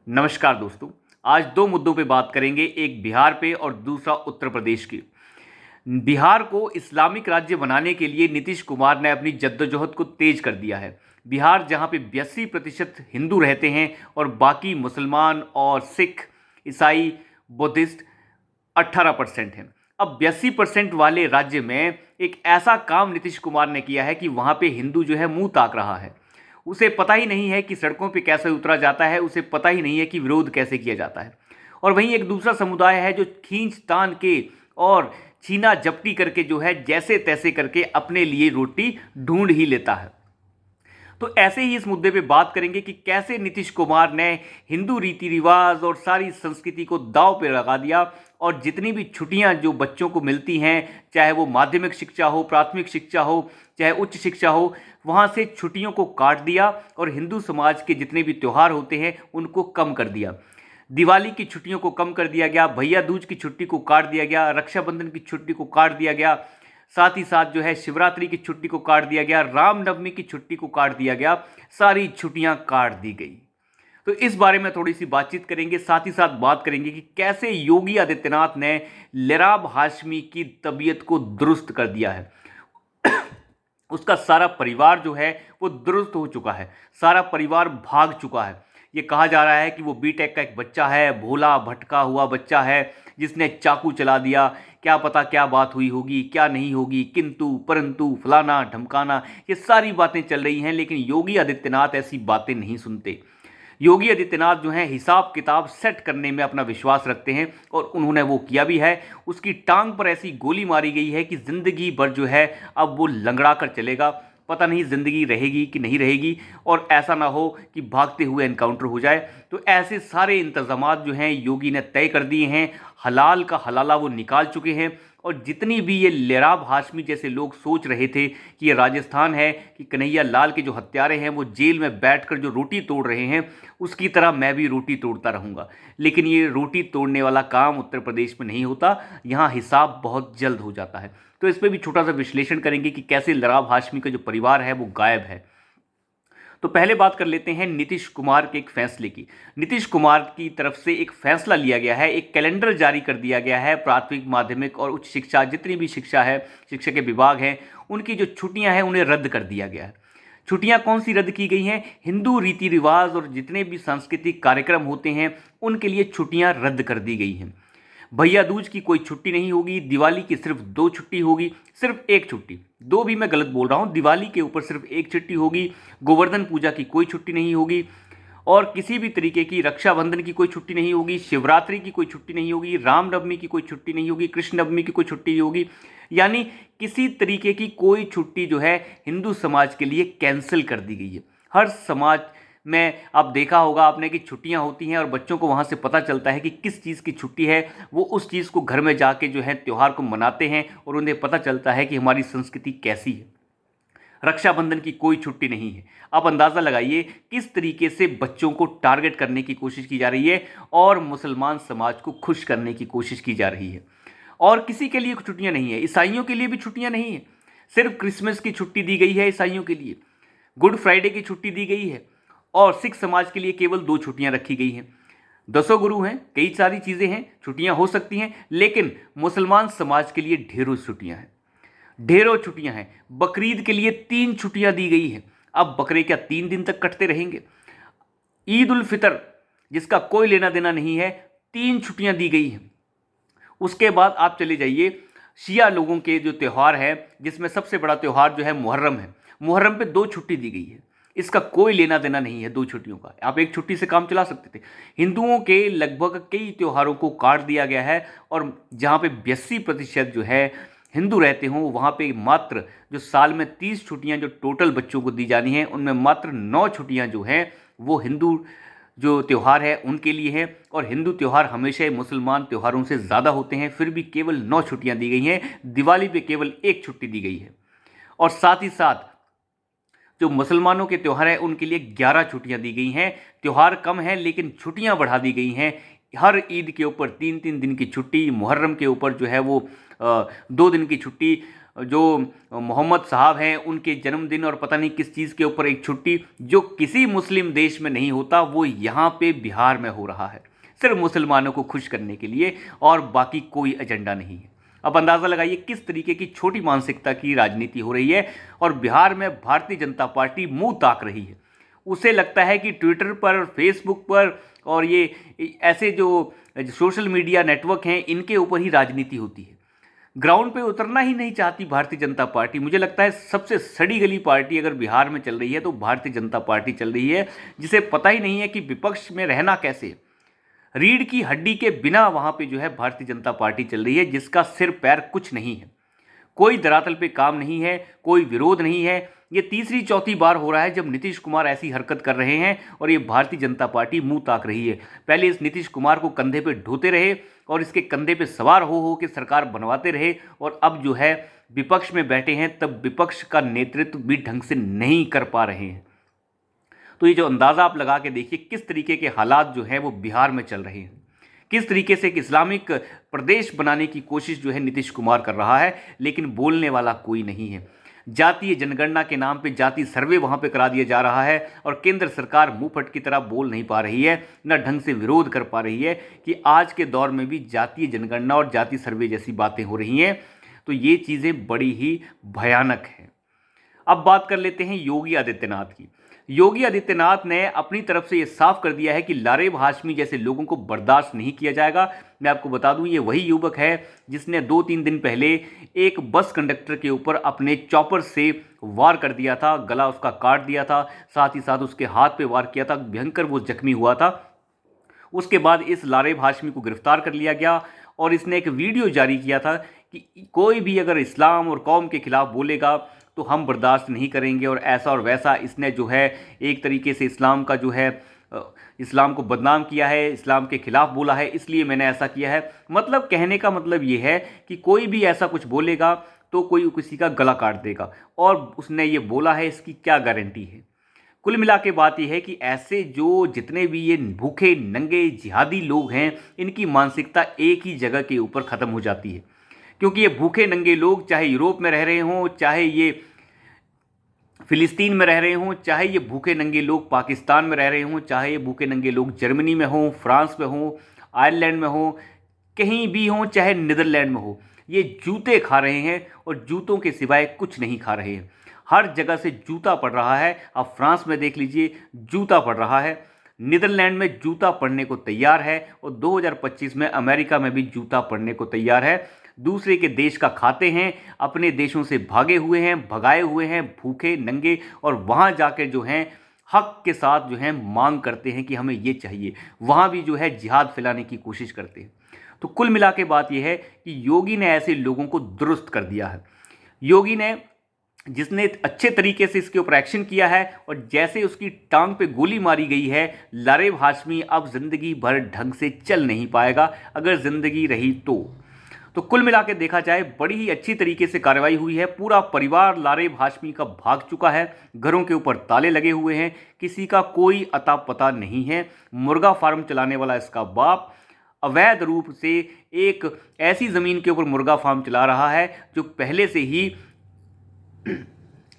नमस्कार दोस्तों। आज दो मुद्दों पे बात करेंगे, एक बिहार पे और दूसरा उत्तर प्रदेश की। बिहार को इस्लामिक राज्य बनाने के लिए नीतीश कुमार ने अपनी जद्दोजहद को तेज कर दिया है। बिहार जहां पे 82% हिंदू रहते हैं और बाकी मुसलमान और सिख, ईसाई, बुद्धिस्ट 18% हैं। अब 82% वाले राज्य में एक ऐसा काम नीतीश कुमार ने किया है कि वहां पे हिंदू जो है मुंह ताक रहा है। उसे पता ही नहीं है कि सड़कों पे कैसे उतरा जाता है, उसे पता ही नहीं है कि विरोध कैसे किया जाता है। और वहीं एक दूसरा समुदाय है जो खींच तान के और छीना झपटी करके जो है जैसे तैसे करके अपने लिए रोटी ढूंढ ही लेता है। तो ऐसे ही इस मुद्दे पे बात करेंगे कि कैसे नीतीश कुमार ने हिंदू रीति रिवाज और सारी संस्कृति को दांव पे लगा दिया और जितनी भी छुट्टियां जो बच्चों को मिलती हैं, चाहे वो माध्यमिक शिक्षा हो, प्राथमिक शिक्षा हो, चाहे उच्च शिक्षा हो, वहां से छुट्टियों को काट दिया और हिंदू समाज के जितने भी त्यौहार होते हैं उनको कम कर दिया। दिवाली की छुट्टियों को कम कर दिया गया, भैया दूज की छुट्टी को काट दिया गया, रक्षाबंधन की छुट्टी को काट दिया गया, साथ ही साथ जो है शिवरात्रि की छुट्टी को काट दिया गया, रामनवमी की छुट्टी को काट दिया गया, सारी छुट्टियां काट दी गई। तो इस बारे में थोड़ी सी बातचीत करेंगे, साथ ही साथ बात करेंगे कि कैसे योगी आदित्यनाथ ने लेराब हाशमी की तबीयत को दुरुस्त कर दिया है। उसका सारा परिवार जो है वो दुरुस्त हो चुका है, सारा परिवार भाग चुका है। ये कहा जा रहा है कि वो बीटेक का एक बच्चा है, भोला भटका हुआ बच्चा है जिसने चाकू चला दिया। क्या पता क्या बात हुई होगी, क्या नहीं होगी, किंतु परंतु फलाना ढमकाना, ये सारी बातें चल रही हैं। लेकिन योगी आदित्यनाथ ऐसी बातें नहीं सुनते। योगी आदित्यनाथ जो हैं हिसाब किताब सेट करने में अपना विश्वास रखते हैं और उन्होंने वो किया भी है। उसकी टांग पर ऐसी गोली मारी गई है कि ज़िंदगी भर जो है अब वो लंगड़ा कर चलेगा। पता नहीं ज़िंदगी रहेगी कि नहीं रहेगी, और ऐसा ना हो कि भागते हुए एनकाउंटर हो जाए। तो ऐसे सारे इंतजामात जो हैं योगी ने तय कर दिए हैं। हलाल का हलाला वो निकाल चुके हैं। और जितनी भी ये लेराब हाशमी जैसे लोग सोच रहे थे कि ये राजस्थान है, कि कन्हैया लाल के जो हत्यारे हैं वो जेल में बैठकर जो रोटी तोड़ रहे हैं, उसकी तरह मैं भी रोटी तोड़ता रहूँगा। लेकिन ये रोटी तोड़ने वाला काम उत्तर प्रदेश में नहीं होता, यहाँ हिसाब बहुत जल्द हो जाता है। तो इस पर भी छोटा सा विश्लेषण करेंगे कि कैसे लेराब हाशमी का जो परिवार है वो गायब है। तो पहले बात कर लेते हैं नीतीश कुमार के एक फैसले की। नीतीश कुमार की तरफ से एक फैसला लिया गया है, एक कैलेंडर जारी कर दिया गया है। प्राथमिक, माध्यमिक और उच्च शिक्षा, जितनी भी शिक्षा है, शिक्षा के विभाग हैं, उनकी जो छुट्टियां हैं उन्हें रद्द कर दिया गया है। छुट्टियां कौन सी रद्द की गई हैं? हिंदू रीति रिवाज और जितने भी सांस्कृतिक कार्यक्रम होते हैं उनके लिए छुट्टियां रद्द कर दी गई हैं। भैया दूज की कोई छुट्टी नहीं होगी, दिवाली की सिर्फ 2 छुट्टी होगी, सिर्फ एक छुट्टी, 2 भी मैं गलत बोल रहा हूँ, दिवाली के ऊपर सिर्फ एक छुट्टी होगी। गोवर्धन पूजा की कोई छुट्टी नहीं होगी और किसी भी तरीके की रक्षाबंधन की कोई छुट्टी नहीं होगी, शिवरात्रि की कोई छुट्टी नहीं होगी, रामनवमी की कोई छुट्टी नहीं होगी, कृष्णनवमी की कोई छुट्टी नहीं होगी। यानी किसी तरीके की कोई छुट्टी जो है हिंदू समाज के लिए कैंसिल कर दी गई है। हर समाज में अब देखा होगा आपने कि छुट्टियां होती हैं और बच्चों को वहाँ से पता चलता है कि किस चीज़ की छुट्टी है। वो उस चीज़ को घर में जाके जो है त्यौहार को मनाते हैं और उन्हें पता चलता है कि हमारी संस्कृति कैसी है। रक्षाबंधन की कोई छुट्टी नहीं है। आप अंदाज़ा लगाइए किस तरीके से बच्चों को टारगेट करने की कोशिश की जा रही है और मुसलमान समाज को खुश करने की कोशिश की जा रही है। और किसी के लिए छुट्टियां नहीं है, ईसाइयों के लिए भी छुट्टियां नहीं है। सिर्फ क्रिसमस की छुट्टी दी गई है ईसाइयों के लिए, गुड फ्राइडे की छुट्टी दी गई है और सिख समाज के लिए केवल 2 छुट्टियां रखी गई हैं। दसों गुरु हैं, कई सारी चीज़ें हैं, छुट्टियां हो सकती हैं, लेकिन मुसलमान समाज के लिए ढेरों छुट्टियां हैं, ढेरों छुट्टियां हैं। बकरीद के लिए 3 छुट्टियां दी गई हैं। अब बकरे क्या 3 दिन तक कटते रहेंगे? ईद उल फितर जिसका कोई लेना देना नहीं है, 3 छुट्टियां दी गई हैं। उसके बाद आप चले जाइए शिया लोगों के जो त्यौहार है, जिसमें सबसे बड़ा त्यौहार जो है मुहर्रम है, मुहर्रम पे 2 छुट्टी दी गई है। इसका कोई लेना देना नहीं है 2 छुट्टियों का, आप एक छुट्टी से काम चला सकते थे। हिंदुओं के लगभग कई त्योहारों को काट दिया गया है और जहाँ पे 82% जो है हिंदू रहते हों, वहाँ पे मात्र जो साल में 30 छुट्टियाँ जो टोटल बच्चों को दी जानी हैं, उनमें मात्र 9 छुट्टियाँ जो हैं वो हिंदू जो त्यौहार है उनके लिए है। और हिंदू त्यौहार हमेशा ही मुसलमान त्योहारों से ज़्यादा होते हैं, फिर भी केवल 9 छुट्टियां दी गई हैं। दिवाली पे केवल 1 छुट्टी दी गई है। और साथ ही साथ जो मुसलमानों के त्यौहार है उनके लिए 11 छुट्टियां दी गई हैं। त्यौहार कम है लेकिन छुट्टियां बढ़ा दी गई हैं। हर ईद के ऊपर 3-3 दिन की छुट्टी, मुहर्रम के ऊपर जो है वो 2 दिन की छुट्टी, जो मोहम्मद साहब हैं उनके जन्मदिन और पता नहीं किस चीज़ के ऊपर एक छुट्टी, जो किसी मुस्लिम देश में नहीं होता, वो यहाँ पे बिहार में हो रहा है, सिर्फ मुसलमानों को खुश करने के लिए, और बाकी कोई एजेंडा नहीं है। अब अंदाज़ा लगाइए किस तरीके की छोटी मानसिकता की राजनीति हो रही है, और बिहार में भारतीय जनता पार्टी मुंह ताक रही है। उसे लगता है कि ट्विटर पर, फेसबुक पर और ये ऐसे जो सोशल मीडिया नेटवर्क हैं, इनके ऊपर ही राजनीति होती है। ग्राउंड पे उतरना ही नहीं चाहती भारतीय जनता पार्टी। मुझे लगता है सबसे सड़ी गली पार्टी अगर बिहार में चल रही है तो भारतीय जनता पार्टी चल रही है, जिसे पता ही नहीं है कि विपक्ष में रहना कैसे। रीढ़ की हड्डी के बिना वहां पे जो है भारतीय जनता पार्टी चल रही है, जिसका सिर पैर कुछ नहीं है, कोई धरातल पे काम नहीं है, कोई विरोध नहीं है। ये तीसरी चौथी बार हो रहा है जब नीतीश कुमार ऐसी हरकत कर रहे हैं और ये भारतीय जनता पार्टी मुंह ताक रही है। पहले इस नीतीश कुमार को कंधे पे ढोते रहे और इसके कंधे पे सवार हो के सरकार बनवाते रहे, और अब जो है विपक्ष में बैठे हैं तब विपक्ष का नेतृत्व भी ढंग से नहीं कर पा रहे हैं। तो ये जो अंदाज़ा आप लगा के देखिए किस तरीके के हालात जो हैं वो बिहार में चल रहे हैं, किस तरीके से एक इस्लामिक प्रदेश बनाने की कोशिश जो है नीतीश कुमार कर रहा है, लेकिन बोलने वाला कोई नहीं है। जातीय जनगणना के नाम पे जाति सर्वे वहाँ पे करा दिया जा रहा है और केंद्र सरकार मुंह फट की तरह बोल नहीं पा रही है, न ढंग से विरोध कर पा रही है कि आज के दौर में भी जातीय जनगणना और जाति सर्वे जैसी बातें हो रही हैं। तो ये चीज़ें बड़ी ही भयानक हैं। अब बात कर लेते हैं योगी आदित्यनाथ की। योगी आदित्यनाथ ने अपनी तरफ से ये साफ कर दिया है कि लारेब हाशमी जैसे लोगों को बर्दाश्त नहीं किया जाएगा। मैं आपको बता दूं, ये वही युवक है जिसने 2-3 दिन पहले एक बस कंडक्टर के ऊपर अपने चॉपर से वार कर दिया था, गला उसका काट दिया था, साथ ही साथ उसके हाथ पे वार किया था, भयंकर वो जख्मी हुआ था। उसके बाद इस लारेब हाशमी को गिरफ्तार कर लिया गया और इसने एक वीडियो जारी किया था कि कोई भी अगर इस्लाम और कौम के खिलाफ बोलेगा तो हम बर्दाश्त नहीं करेंगे, और ऐसा और वैसा इसने जो है एक तरीके से इस्लाम का जो है इस्लाम को बदनाम किया है, इस्लाम के खिलाफ बोला है, इसलिए मैंने ऐसा किया है। मतलब कहने का मतलब ये है कि कोई भी ऐसा कुछ बोलेगा तो कोई किसी का गला काट देगा, और उसने ये बोला है, इसकी क्या गारंटी है। कुल मिला के बात यह है कि ऐसे जो जितने भी ये भूखे नंगे जिहादी लोग हैं, इनकी मानसिकता एक ही जगह के ऊपर ख़त्म हो जाती है। क्योंकि ये भूखे नंगे लोग चाहे यूरोप में रह रहे हों, चाहे ये फ़िलिस्तीन में रह रहे हों, चाहे ये भूखे नंगे लोग पाकिस्तान में रह रहे हों, चाहे ये भूखे नंगे लोग जर्मनी में हों, फ्रांस में हों, आयरलैंड में हों, कहीं भी हों, चाहे नीदरलैंड में हो, ये जूते खा रहे हैं और जूतों के सिवाय कुछ नहीं खा रहे हैं। हर जगह से जूता पड़ रहा है। आप फ्रांस में देख लीजिए, जूता पड़ रहा है, नीदरलैंड में जूता पड़ने को तैयार है, और 2025 में अमेरिका में भी जूता पड़ने को तैयार है। दूसरे के देश का खाते हैं, अपने देशों से भागे हुए हैं, भगाए हुए हैं, भूखे नंगे, और वहाँ जाकर जो हैं हक के साथ जो है मांग करते हैं कि हमें ये चाहिए। वहाँ भी जो है जिहाद फैलाने की कोशिश करते हैं। तो कुल मिला के बात यह है कि योगी ने ऐसे लोगों को दुरुस्त कर दिया है। योगी ने, जिसने अच्छे तरीके से इसके ऊपर एक्शन किया है, और जैसे उसकी टांग पे गोली मारी गई है, लारेब हाशमी अब जिंदगी भर ढंग से चल नहीं पाएगा, अगर जिंदगी रही तो कुल मिला के देखा जाए बड़ी ही अच्छी तरीके से कार्रवाई हुई है। पूरा परिवार लारेब हाशमी का भाग चुका है, घरों के ऊपर ताले लगे हुए हैं, किसी का कोई अता पता नहीं है। मुर्गा फार्म चलाने वाला इसका बाप अवैध रूप से एक ऐसी ज़मीन के ऊपर मुर्गा फार्म चला रहा है जो पहले से ही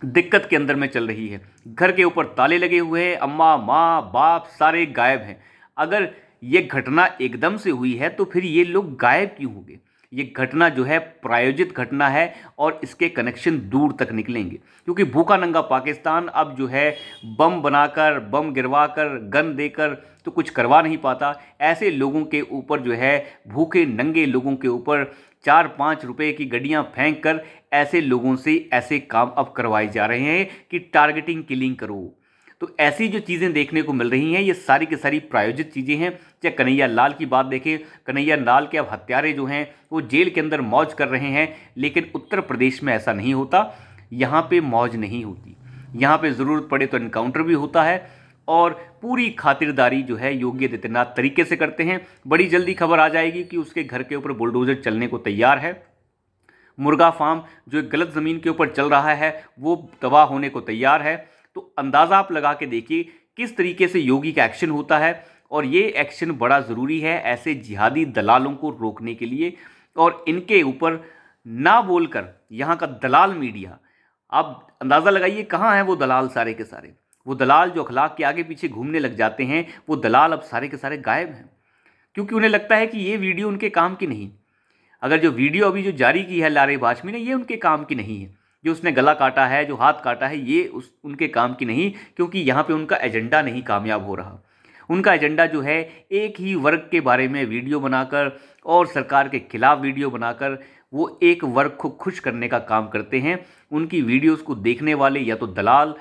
दिक्कत के अंदर में चल रही है। घर के ऊपर ताले लगे हुए हैं, अम्मा, माँ, बाप सारे गायब हैं। अगर ये घटना एकदम से हुई है तो फिर ये लोग गायब क्यों हो गए? ये घटना जो है प्रायोजित घटना है और इसके कनेक्शन दूर तक निकलेंगे, क्योंकि भूखा नंगा पाकिस्तान अब जो है बम बनाकर, बम गिरवाकर, गन देकर तो कुछ करवा नहीं पाता। ऐसे लोगों के ऊपर जो है, भूखे नंगे लोगों के ऊपर 4-5 रुपए की गड्डियां फेंक कर ऐसे लोगों से ऐसे काम अब करवाए जा रहे हैं कि टारगेटिंग किलिंग करो। तो ऐसी जो चीज़ें देखने को मिल रही हैं, ये सारी की सारी प्रायोजित चीज़ें हैं। चाहे कन्हैया लाल की बात देखें, कन्हैया लाल के अब हत्यारे जो हैं वो जेल के अंदर मौज कर रहे हैं, लेकिन उत्तर प्रदेश में ऐसा नहीं होता। यहाँ पे मौज नहीं होती, यहाँ पे ज़रूरत पड़े तो एनकाउंटर भी होता है, और पूरी खातिरदारी जो है योगी आदित्यनाथ तरीके से करते हैं। बड़ी जल्दी खबर आ जाएगी कि उसके घर के ऊपर बुलडोजर चलने को तैयार है। मुर्गा फार्म जो एक गलत ज़मीन के ऊपर चल रहा है वो तबाह होने को तैयार है। तो अंदाज़ा आप लगा के देखिए किस तरीके से योगी का एक्शन होता है, और ये एक्शन बड़ा ज़रूरी है ऐसे जिहादी दलालों को रोकने के लिए, और इनके ऊपर ना बोलकर यहाँ का दलाल मीडिया, आप अंदाज़ा लगाइए कहाँ हैं वो दलाल सारे के सारे। वो दलाल जो अखलाक के आगे पीछे घूमने लग जाते हैं, वो दलाल अब सारे के सारे गायब हैं, क्योंकि उन्हें लगता है कि ये वीडियो उनके काम की नहीं। अगर जो वीडियो अभी जो जारी की है लारे बाशमी ने, ये उनके काम की नहीं है। जो उसने गला काटा है, जो हाथ काटा है, ये उनके काम की नहीं, क्योंकि यहाँ पे उनका एजेंडा नहीं कामयाब हो रहा। उनका एजेंडा जो है एक ही वर्ग के बारे में वीडियो बनाकर और सरकार के खिलाफ वीडियो बनाकर वो एक वर्ग को खुश करने का काम करते हैं। उनकी वीडियोस को देखने वाले या तो दलाल,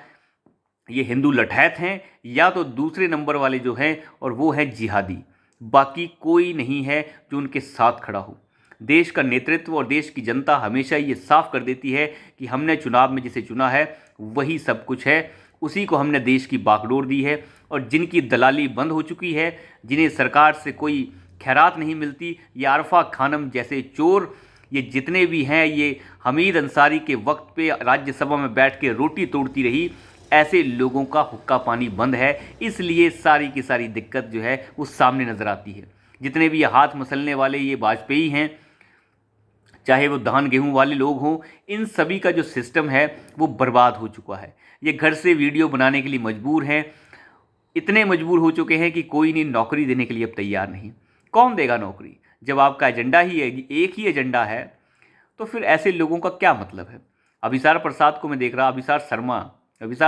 ये हिंदू लठैत हैं, या तो दूसरे नंबर वाले जो हैं और वो हैं जिहादी। बाकी कोई नहीं है जो उनके साथ खड़ा हो। देश का नेतृत्व और देश की जनता हमेशा ये साफ कर देती है कि हमने चुनाव में जिसे चुना है वही सब कुछ है, उसी को हमने देश की बागडोर दी है। और जिनकी दलाली बंद हो चुकी है, जिन्हें सरकार से कोई खैरात नहीं मिलती, ये आरफा खानम जैसे चोर, ये जितने भी हैं, ये हमीद अंसारी के वक्त पे राज्यसभा में बैठ के रोटी तोड़ती रही, ऐसे लोगों का हुक्का पानी बंद है। इसलिए सारी की सारी दिक्कत जो है वो सामने नज़र आती है। जितने भी ये हाथ मसलने वाले ये वाजपेयी हैं, चाहे वो धान गेहूं वाले लोग हों, इन सभी का जो सिस्टम है वो बर्बाद हो चुका है। ये घर से वीडियो बनाने के लिए मजबूर हैं, इतने मजबूर हो चुके हैं कि कोई नहीं नौकरी देने के लिए अब तैयार नहीं। कौन देगा नौकरी जब आपका एजेंडा ही है, एक ही एजेंडा है? तो फिर ऐसे लोगों का क्या मतलब है? अभिसार प्रसाद को मैं देख रहा, अभिसार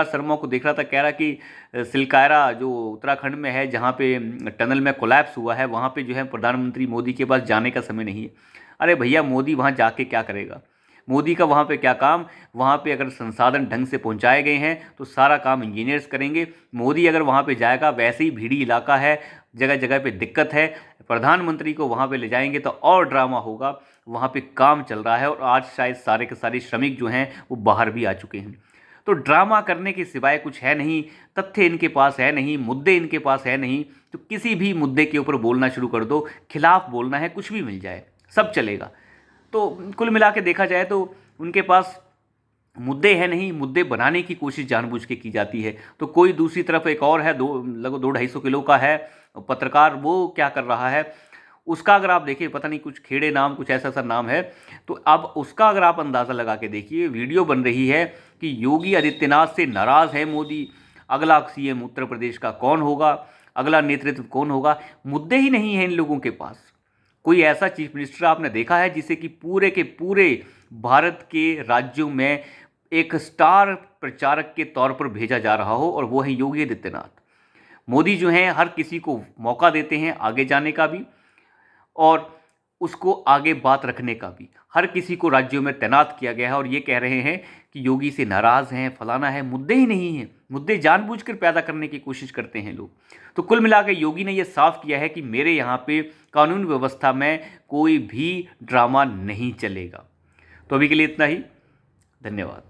शर्मा को देख रहा था, कह रहा कि सिलकायरा जो उत्तराखंड में है, जहाँ पे टनल में कोलैप्स हुआ है, वहाँ पे जो है प्रधानमंत्री मोदी के पास जाने का समय नहीं है। अरे भैया, मोदी वहाँ जाके क्या करेगा? मोदी का वहाँ पे क्या काम? वहाँ पे अगर संसाधन ढंग से पहुँचाए गए हैं तो सारा काम इंजीनियर्स करेंगे। मोदी अगर वहाँ पे जाएगा, वैसे ही भीड़ी इलाका है, जगह जगह पे दिक्कत है, प्रधानमंत्री को वहाँ पे ले जाएंगे तो और ड्रामा होगा। वहाँ पे काम चल रहा है और आज शायद सारे के सारे श्रमिक जो हैं वो बाहर भी आ चुके हैं। तो ड्रामा करने के सिवाय कुछ है नहीं, तथ्य इनके पास है नहीं, मुद्दे इनके पास है नहीं। तो किसी भी मुद्दे के ऊपर बोलना शुरू कर दो, खिलाफ बोलना है, कुछ भी मिल जाए, सब चलेगा। तो कुल मिला के देखा जाए तो उनके पास मुद्दे हैं नहीं, मुद्दे बनाने की कोशिश जानबूझ के की जाती है। तो कोई दूसरी तरफ एक और है, लगभग 200-250 किलो का है पत्रकार, वो क्या कर रहा है उसका अगर आप देखिए, पता नहीं कुछ खेड़े नाम, कुछ ऐसा नाम है। तो अब उसका अगर आप अंदाज़ा लगा के देखिए, वीडियो बन रही है कि योगी आदित्यनाथ से नाराज़ है मोदी, अगला सीएम उत्तर प्रदेश का कौन होगा, अगला नेतृत्व कौन होगा। मुद्दे ही नहीं हैं इन लोगों के पास। कोई ऐसा चीफ मिनिस्टर आपने देखा है जिसे कि पूरे के पूरे भारत के राज्यों में एक स्टार प्रचारक के तौर पर भेजा जा रहा हो, और वो है योगी आदित्यनाथ। मोदी जो हैं हर किसी को मौका देते हैं आगे जाने का भी और उसको आगे बात रखने का भी। हर किसी को राज्यों में तैनात किया गया है और ये कह रहे हैं कि योगी से नाराज़ हैं, फलाना है। मुद्दे ही नहीं हैं, मुद्दे जानबूझकर पैदा करने की कोशिश करते हैं लोग। तो कुल मिलाकर योगी ने ये साफ किया है कि मेरे यहाँ पे कानून व्यवस्था में कोई भी ड्रामा नहीं चलेगा। तो अभी के लिए इतना ही, धन्यवाद।